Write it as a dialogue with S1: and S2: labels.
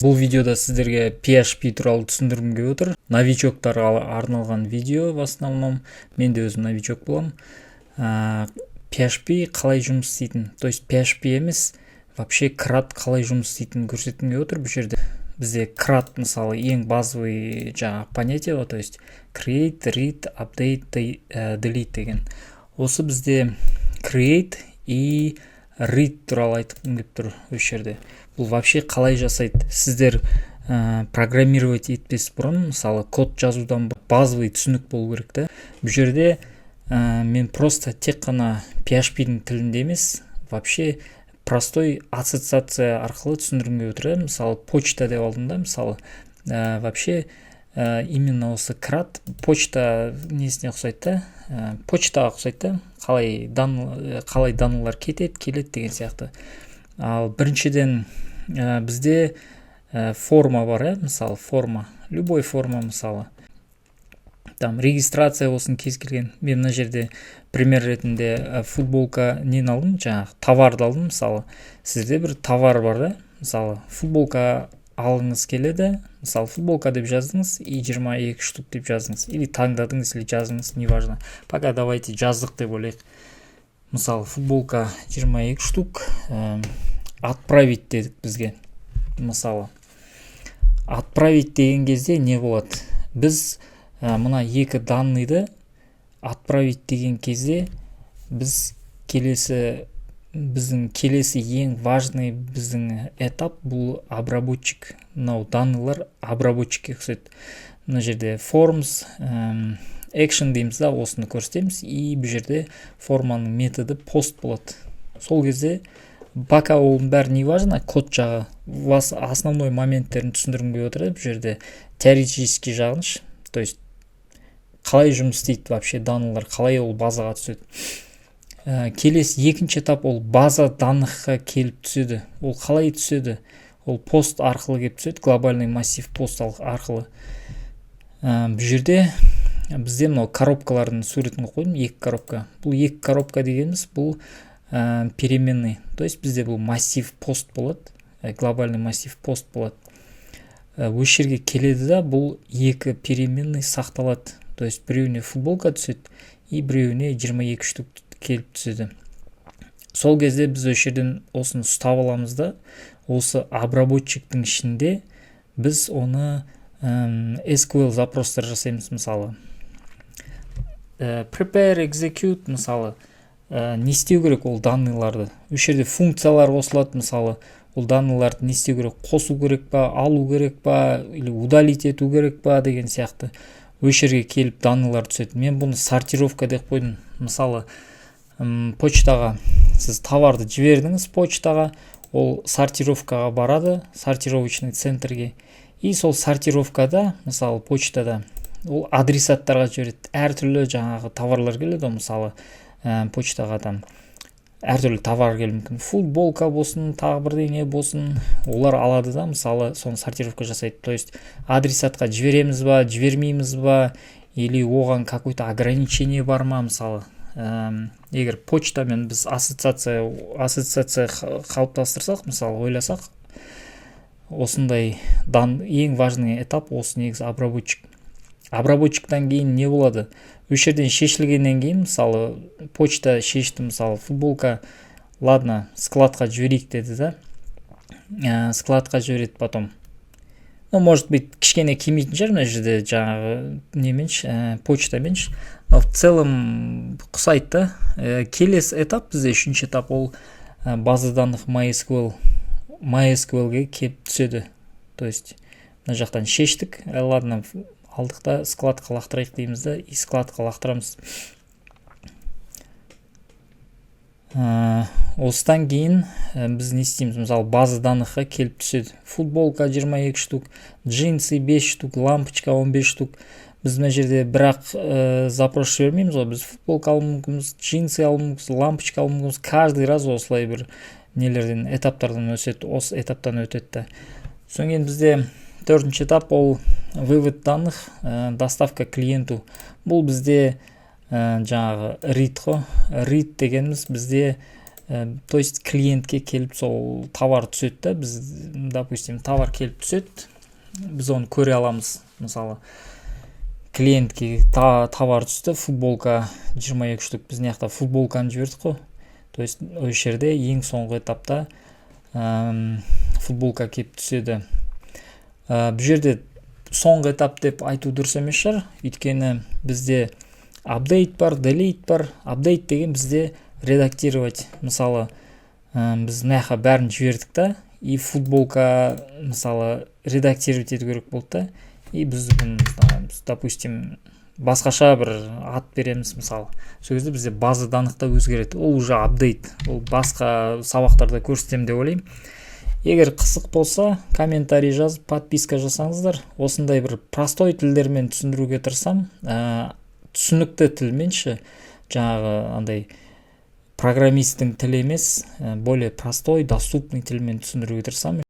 S1: Бұл видеода сіздерге PHP туралы түсіндіргім келіп отыр. Новичоктарға арналған видео в основном. Мен де өзім новичок болам. PHP қалай жұмыс істейтін, то есть PHP емес, вообще CRUD қалай жұмыс істейтінін көрсеткім келіп отыр. Бұл жерде бізде CRUD мысалы ең базовый понятие, то есть create, read, update, delete деген. Осы бізде create и read туралы айтқым келіп тұр осы жерде. Бұл вообще қалай жасайды? Сіздер программировать етпес бұрын, мысалы код жазудан базовый түсінік болу керек та. Бұл жерде мен просто тек қана PHP-дің тілінде емес, вообще простой ассоциация арқылы түсіндіргім келіп отыр. Мысалы почта деп алдым да, мысалы вообще именно осы CRUD почта несіне ұқсайды да, почтаға ұқсайды да, қалай данылар кетеді, келеді деген сияқты. Ал біріншіден бізде форма бар, мысалы форма, любой форма мысалы. Там регистрация болсын кез келген. Мен мына жерде пример ретінде футболка нені алдым, жаңағы товарды алдым, мысалы. Сізде бір товар бар да, мысалы футболка алыңыз келеді, мысалы футболка деп жаздыңыз и 22 штук деп жаздыңыз, или таңдадыңыз, или жаздыңыз, неважно. Пока давайте жаздық деп ойлайық. Мысалы футболка 22 штук, отправить дедік бізге. Мысалы отправить деген кезде не болады? Біз мына екі данныйды отправить деген кезде біздің келесі ең важный біздің этап бұл обработчик. Мынау данныйлар обработчикке ұқсайды. Мына жерде forms, action дейміз да, осыны көрсетеміз. И бұл жерде форманың методы post болады. Сол кезде пока оның бәрі не важно, код жағы, основной моменттерін түсіндіргім келіп отыр. Бұл жерде теоретический жағыныш, то есть қалай жұмыс істейді вообще данылар, қалай ол базаға түседі. Келесі екінші этап ол база даныққа келіп түседі. Ол қалай түседі? Ол пост арқылы келіп түседі, глобальный массив пост арқылы. Бұл жерде бізде мынау коробкалардың суретін қойдым, екі коробка. Бұл екі коробка дегеніміз бұл переменный. То есть бізде бұл массив пост болады, глобальный массив пост болады. Осы жерге келеді да, бұл екі переменный сақталады. То есть біреуіне футболка түседі и біреуіне 22 штук келіп түседі. Сол кезде біз осы жерден осыны ұстап аламыз да, осы обработчиктің ішінде біз оны SQL запростар жасаймыз, мысалы. Prepare, execute, мысалы. Не істеу керек ол данныйларды? Осы жерде функциялар қосылады, мысалы. Ол данныйларды не істеу керек? Қосу керек па, алу керек па, или удалить ету керек па деген сияқты. Осы жерге келіп данныйлар түседі. Мен бұны сортировка деп қойдым. Мысалы, почтаға сіз товарды жібердіңіз почтаға, ол сортировкаға барады, сортировочный центрге. И сол сортировкада, мысалы почтада, ол адресаттарға жібереді. Әртүрлі жаңағы товарлар келеді, мысалы почтаға там әртүрлі товар келуі мүмкін. Футболка болсын, тағы бірдеңе болсын, олар алады да, мысалы соны сортировка жасайды. То есть адресатқа жібереміз ба, жібермейміз ба, или оған какой-то ограничение бар ма, мысалы. Егер почтамен біз ассоциация қалыптастырсақ, мысалы ойласақ, осындай ең важный этап осы негізі обработчик. Обработчиктан кейін не болады? Осы жерден шешілгеннен кейін, мысалы почта шешті, мысалы футболка, ладно, складқа жіберейік деді да, складқа жібереді потом. Ну, может быть, кішкене келмейтін шығар мына жерде жаңағы неменш, почтаменш. Но в целом құсайды да. Келесі этап бізде үшінші этап ол база данных MySQL-ге келіп түседі. То есть мына жақтан шештік, ладно, алдық та складқа лақтырайық дейміз да, и складқа лақтырамыз. Осыдан кейін біз не істейміз? Мысалы база даныққа келіп түседі. Футболка 22 штук, джинсы 5 штук, лампочка 15 штук. Біз мына жерде бірақ запрос жібермейміз ғой. Біз футболка алу мүмкінбіз, джинсы алу мүмкінбіз, лампочка алу мүмкінбіз. Каждый раз осылай бір нелерден, этаптардан өтеді, осы этаптан өтеді. Соң кейін бізде төртінші этап ол вывод данных, доставка клиенту. Бұл бізде жаңағы read қой. Read дегеніміз бізде То есть клиентке келіп сол товар түседі да, біз, допустим, товар келіп түседі, біз оны көре аламыз. Мысалы, клиентке товар түсті, футболка 22 штук, біз мына жақта футболканы жібердік қой. То есть осы жерде ең соңғы этапта футболка келіп түседі. Бұл жерде соңғы этап деп айту дұрыс емес шығар, өйткені бізде апдейт бар, делейт бар. Апдейт деген бізде редактировать. Мысалы, біз мына бәрін жібердік та, и футболка, мысалы, редактировать ету керек болды да, и біз, допустим, басқаша бір ат береміз, мысалы. Сол кезде бізде база данықта өзгереді. Ол уже апдейт. Ол басқа сабақтарда көрсетемін деп ойлаймын. Егер қызық болса, комментарий жазып, подписка жасаңыздар. Осындай бір простой тілдермен түсіндіруге тырысам. Түсінікті тілменші, жаңағы андай программисттің тілі емес, более простой, доступный тілмен түсіндіруге тырысам.